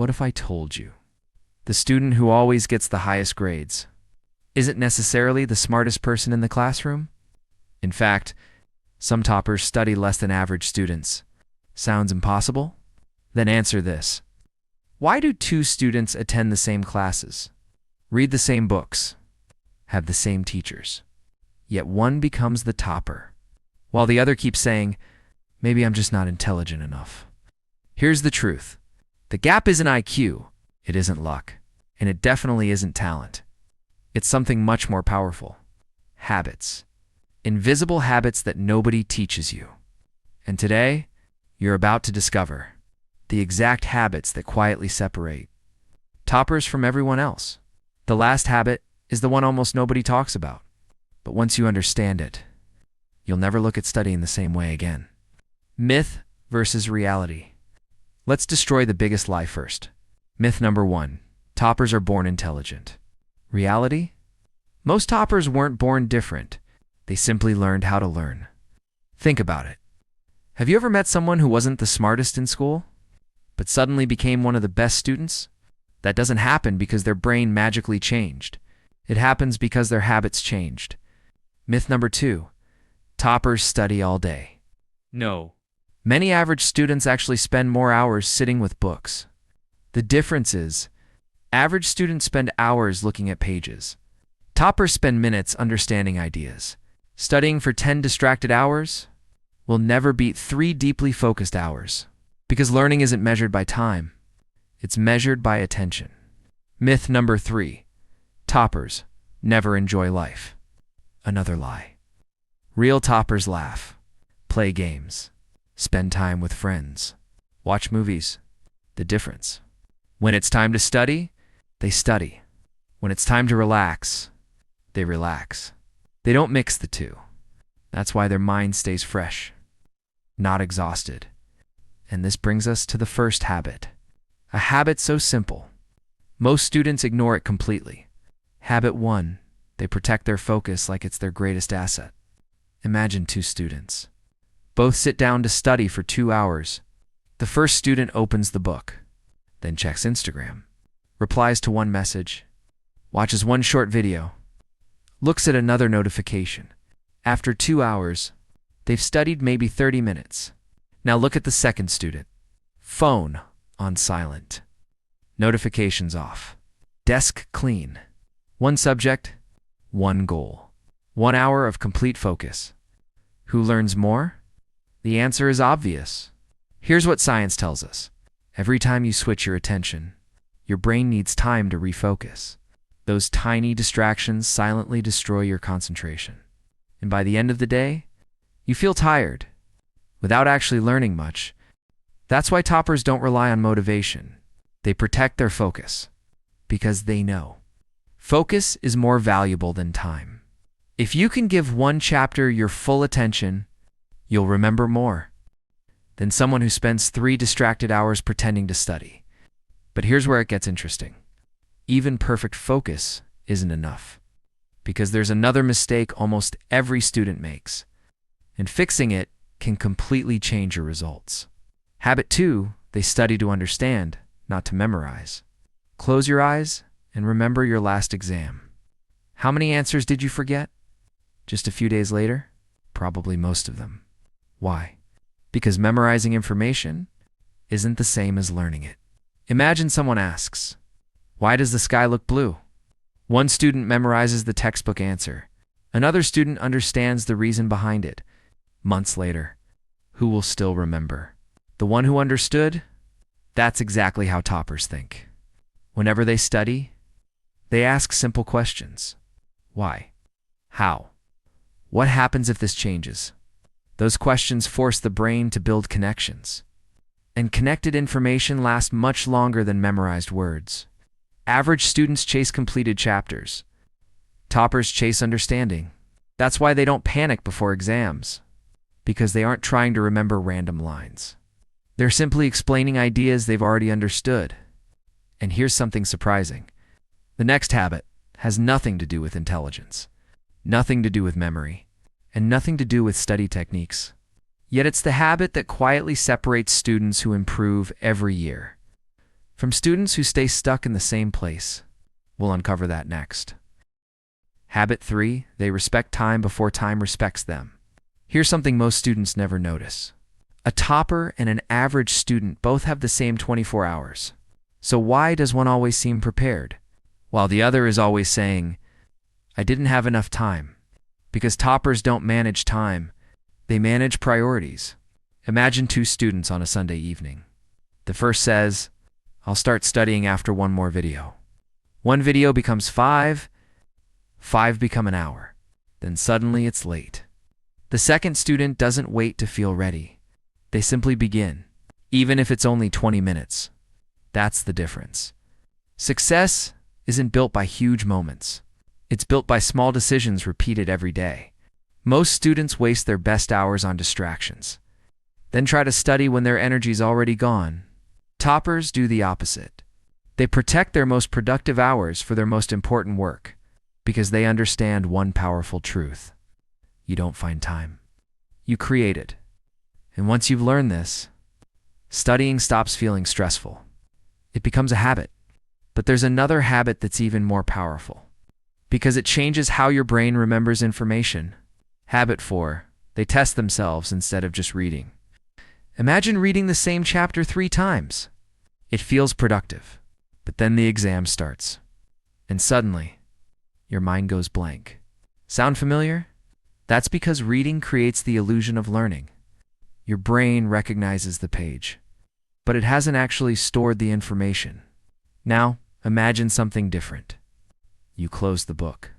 What if I told you? The student who always gets the highest grades isn't necessarily the smartest person in the classroom. In fact, some toppers study less than average students. Sounds impossible? Then answer this. Why do two students attend the same classes, read the same books, have the same teachers, yet one becomes the topper, while the other keeps saying, maybe I'm just not intelligent enough? Here's the truth. The gap isn't IQ, it isn't luck, and it definitely isn't talent. It's something much more powerful. Habits. Invisible habits that nobody teaches you. And today, you're about to discover the exact habits that quietly separate toppers from everyone else. The last habit is the one almost nobody talks about. But once you understand it, you'll never look at studying the same way again. Myth versus reality. Let's destroy the biggest lie first. Myth number 1. Toppers are born intelligent. Reality? Most toppers weren't born different. They simply learned how to learn. Think about it. Have you ever met someone who wasn't the smartest in school, but suddenly became one of the best students? That doesn't happen because their brain magically changed. It happens because their habits changed. Myth number 2. Toppers study all day. No. Many average students actually spend more hours sitting with books. The difference is, average students spend hours looking at pages. Toppers spend minutes understanding ideas. Studying for 10 distracted hours will never beat 3 deeply focused hours, because learning isn't measured by time. It's measured by attention. Myth number 3. Toppers never enjoy life. Another lie. Real toppers laugh, play games, spend time with friends, watch movies. The difference. When it's time to study, they study. When it's time to relax, they relax. They don't mix the two. That's why their mind stays fresh, not exhausted. And this brings us to the first habit. A habit so simple, most students ignore it completely. Habit 1. They protect their focus like it's their greatest asset. Imagine 2 students. Both sit down to study for 2 hours. The first student opens the book, then checks Instagram, replies to one message, watches one short video, looks at another notification. After 2 hours, they've studied maybe 30 minutes. Now look at the second student. Phone on silent. Notifications off. Desk clean. One subject, one goal. 1 hour of complete focus. Who learns more? The answer is obvious. Here's what science tells us. Every time you switch your attention, your brain needs time to refocus. Those tiny distractions silently destroy your concentration. And by the end of the day, you feel tired, without actually learning much. That's why toppers don't rely on motivation. They protect their focus, because they know focus is more valuable than time. If you can give one chapter your full attention, you'll remember more than someone who spends 3 distracted hours pretending to study. But here's where it gets interesting. Even perfect focus isn't enough, because there's another mistake almost every student makes, and fixing it can completely change your results. Habit 2, they study to understand, not to memorize. Close your eyes and remember your last exam. How many answers did you forget? Just a few days later? Probably most of them. Why? Because memorizing information isn't the same as learning it. Imagine someone asks, why does the sky look blue? One student memorizes the textbook answer. Another student understands the reason behind it. Months later, who will still remember? The one who understood? That's exactly how toppers think. Whenever they study, they ask simple questions. Why? How? What happens if this changes? Those questions force the brain to build connections. And connected information lasts much longer than memorized words. Average students chase completed chapters. Toppers chase understanding. That's why they don't panic before exams, because they aren't trying to remember random lines. They're simply explaining ideas they've already understood. And here's something surprising. The next habit has nothing to do with intelligence, nothing to do with memory, and nothing to do with study techniques. Yet it's the habit that quietly separates students who improve every year from students who stay stuck in the same place. We'll uncover that next. Habit 3, they respect time before time respects them. Here's something most students never notice. A topper and an average student both have the same 24 hours. So why does one always seem prepared, while the other is always saying, I didn't have enough time? Because toppers don't manage time, they manage priorities. Imagine two students on a Sunday evening. The first says, I'll start studying after one more video. One video becomes 5 become an hour. Then suddenly it's late. The second student doesn't wait to feel ready. They simply begin, even if it's only 20 minutes. That's the difference. Success isn't built by huge moments. It's built by small decisions repeated every day. Most students waste their best hours on distractions, then try to study when their energy's already gone. Toppers do the opposite. They protect their most productive hours for their most important work, because they understand one powerful truth. You don't find time. You create it. And once you've learned this, studying stops feeling stressful. It becomes a habit. But there's another habit that's even more powerful, because it changes how your brain remembers information. Habit 4, they test themselves instead of just reading. Imagine reading the same chapter 3 times. It feels productive, but then the exam starts, and suddenly, your mind goes blank. Sound familiar? That's because reading creates the illusion of learning. Your brain recognizes the page, but it hasn't actually stored the information. Now, imagine something different. You close the book.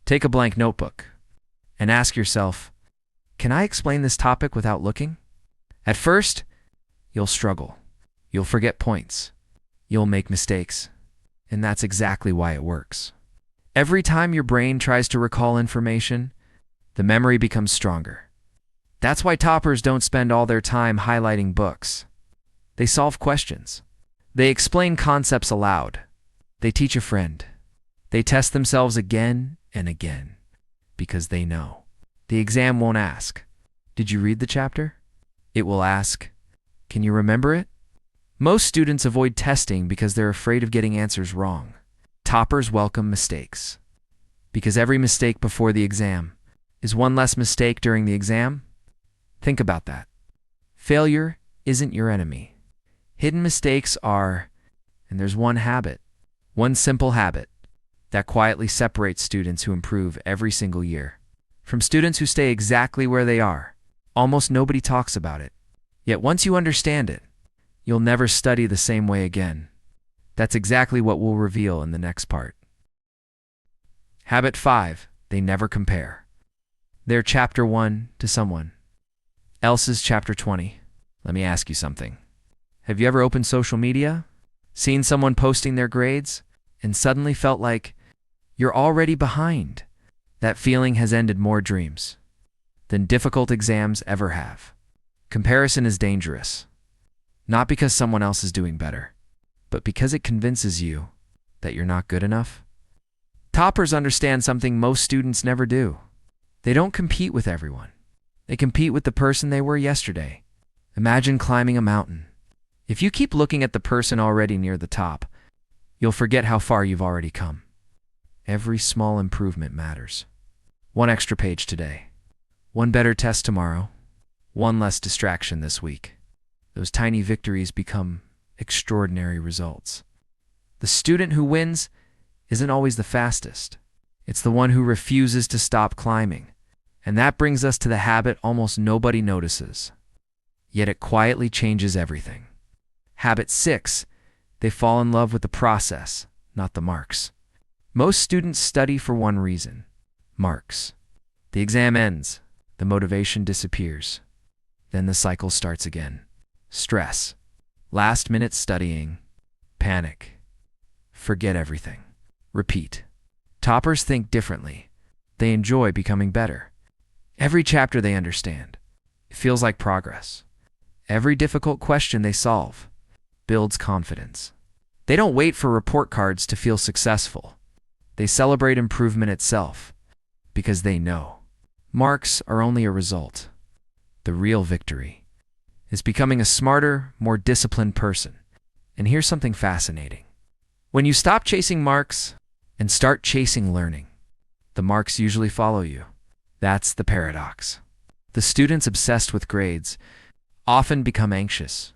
Take a blank notebook and ask yourself, can I explain this topic without looking? At first, you'll struggle. You'll forget points. You'll make mistakes. And that's exactly why it works. Every time your brain tries to recall information, the memory becomes stronger. That's why toppers don't spend all their time highlighting books. They solve questions. They explain concepts aloud. They teach a friend. They test themselves again and again, because they know. The exam won't ask, did you read the chapter? It will ask, can you remember it? Most students avoid testing because they're afraid of getting answers wrong. Toppers welcome mistakes, because every mistake before the exam is one less mistake during the exam. Think about that. Failure isn't your enemy. Hidden mistakes are, and there's one simple habit, that quietly separates students who improve every single year from students who stay exactly where they are. Almost nobody talks about it. Yet once you understand it, you'll never study the same way again. That's exactly what we'll reveal in the next part. Habit 5, they never compare. They're chapter 1 to someone else's chapter 20. Let me ask you something. Have you ever opened social media, seen someone posting their grades, and suddenly felt like you're already behind? That feeling has ended more dreams than difficult exams ever have. Comparison is dangerous, not because someone else is doing better, but because it convinces you that you're not good enough. Toppers understand something most students never do. They don't compete with everyone. They compete with the person they were yesterday. Imagine climbing a mountain. If you keep looking at the person already near the top, you'll forget how far you've already come. Every small improvement matters. One extra page today. One better test tomorrow. One less distraction this week. Those tiny victories become extraordinary results. The student who wins isn't always the fastest. It's the one who refuses to stop climbing. And that brings us to the habit almost nobody notices. Yet it quietly changes everything. Habit 6, they fall in love with the process, not the marks. Most students study for one reason: marks. The exam ends, the motivation disappears. Then the cycle starts again. Stress, last-minute studying, panic, forget everything. Repeat. Toppers think differently. They enjoy becoming better. Every chapter they understand, it feels like progress. Every difficult question they solve builds confidence. They don't wait for report cards to feel successful. They celebrate improvement itself, because they know marks are only a result. The real victory is becoming a smarter, more disciplined person. And here's something fascinating. When you stop chasing marks and start chasing learning, the marks usually follow you. That's the paradox. The students obsessed with grades often become anxious.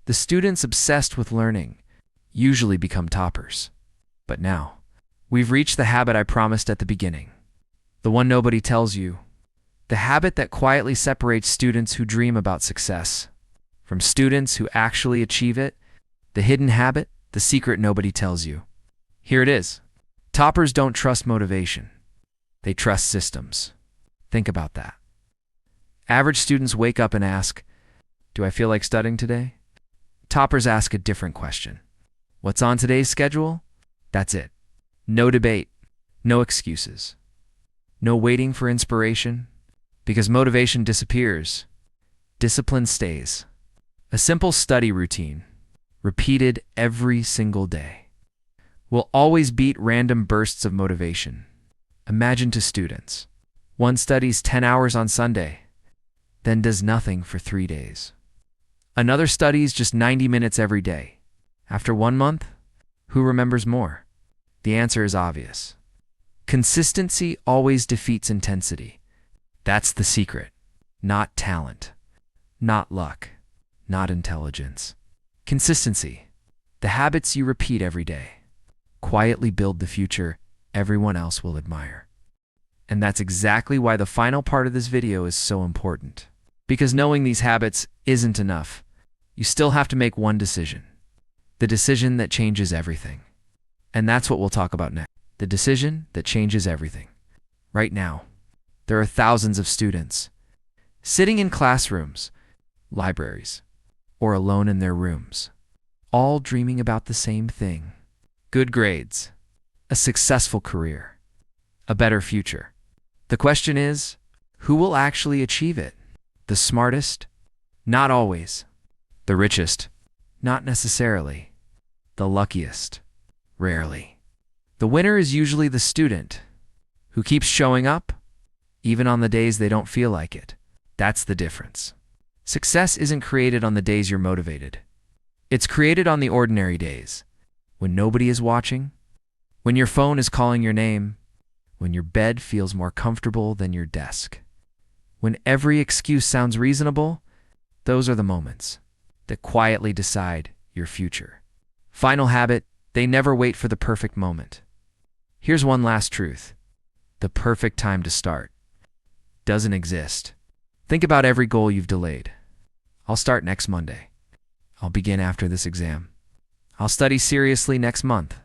The students obsessed with learning usually become toppers. But now, we've reached the habit I promised at the beginning. The one nobody tells you. The habit that quietly separates students who dream about success from students who actually achieve it. The hidden habit, the secret nobody tells you. Here it is. Toppers don't trust motivation. They trust systems. Think about that. Average students wake up and ask, "Do I feel like studying today?" Toppers ask a different question. "What's on today's schedule?" That's it. No debate. No excuses. No waiting for inspiration. Because motivation disappears. Discipline stays. A simple study routine, repeated every single day, will always beat random bursts of motivation. Imagine two students. One studies 10 hours on Sunday, then does nothing for 3 days. Another studies just 90 minutes every day. After 1 month, who remembers more? The answer is obvious. Consistency always defeats intensity. That's the secret. Not talent, not luck, not intelligence. Consistency. The habits you repeat every day quietly build the future everyone else will admire. And that's exactly why the final part of this video is so important. Because knowing these habits isn't enough. You still have to make one decision. The decision that changes everything. And that's what we'll talk about next. The decision that changes everything. Right now, there are thousands of students sitting in classrooms, libraries, or alone in their rooms, all dreaming about the same thing: good grades, a successful career, a better future. The question is, who will actually achieve it? The smartest? Not always. The richest? Not necessarily. The luckiest? Rarely. The winner is usually the student who keeps showing up, even on the days they don't feel like it. That's the difference. Success isn't created on the days you're motivated. It's created on the ordinary days, when nobody is watching, when your phone is calling your name, when your bed feels more comfortable than your desk, when every excuse sounds reasonable. Those are the moments that quietly decide your future. Final habit, they never wait for the perfect moment. Here's one last truth. The perfect time to start doesn't exist. Think about every goal you've delayed. I'll start next Monday. I'll begin after this exam. I'll study seriously next month.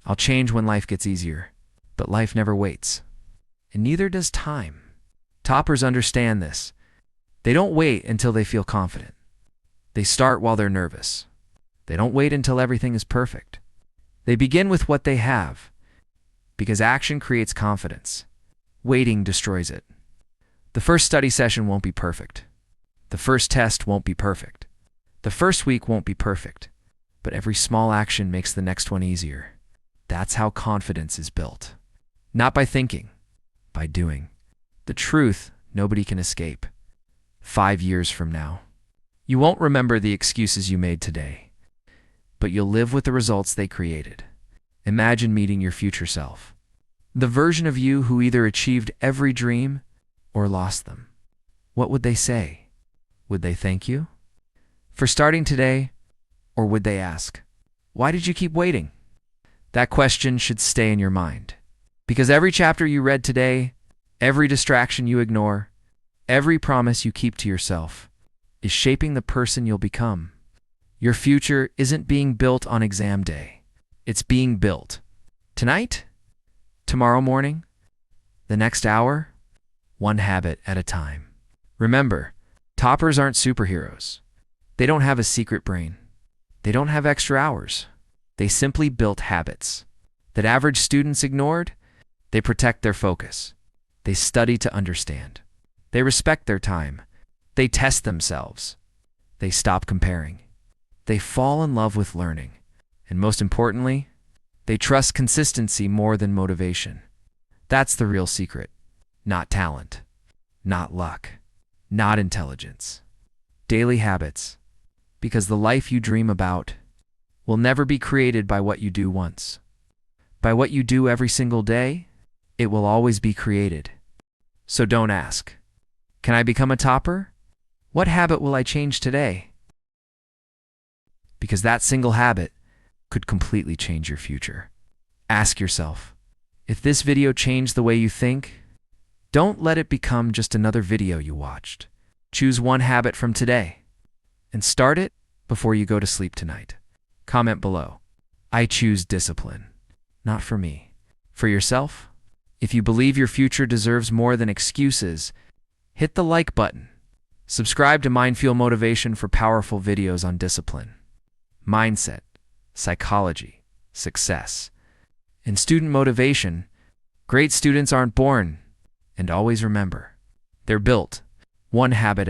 I'll change when life gets easier. But life never waits. And neither does time. Toppers understand this. They don't wait until they feel confident. They start while they're nervous. They don't wait until everything is perfect. They begin with what they have. Because action creates confidence. Waiting destroys it. The first study session won't be perfect. The first test won't be perfect. The first week won't be perfect. But every small action makes the next one easier. That's how confidence is built. Not by thinking, by doing. The truth nobody can escape. 5 years from now, you won't remember the excuses you made today, but you'll live with the results they created. Imagine meeting your future self. The version of you who either achieved every dream or lost them. What would they say? Would they thank you for starting today? Or would they ask, why did you keep waiting? That question should stay in your mind. Because every chapter you read today, every distraction you ignore, every promise you keep to yourself is shaping the person you'll become. Your future isn't being built on exam day. It's being built tonight, tomorrow morning, the next hour, one habit at a time. Remember, toppers aren't superheroes. They don't have a secret brain. They don't have extra hours. They simply built habits that average students ignored. They protect their focus. They study to understand. They respect their time. They test themselves. They stop comparing. They fall in love with learning. And most importantly, they trust consistency more than motivation. That's the real secret. Not talent, not luck, not intelligence. Daily habits. Because the life you dream about will never be created by what you do once. By what you do every single day, it will always be created. So don't ask, can I become a topper? What habit will I change today? Because that single habit could completely change your future. Ask yourself, if this video changed the way you think, don't let it become just another video you watched. Choose one habit from today and start it before you go to sleep tonight. Comment below, I choose discipline. Not for me. For yourself? If you believe your future deserves more than excuses, hit the like button. Subscribe to Mindful Motivation for powerful videos on discipline, mindset, psychology, success, and student motivation. Great students aren't born, and always remember, they're built one habit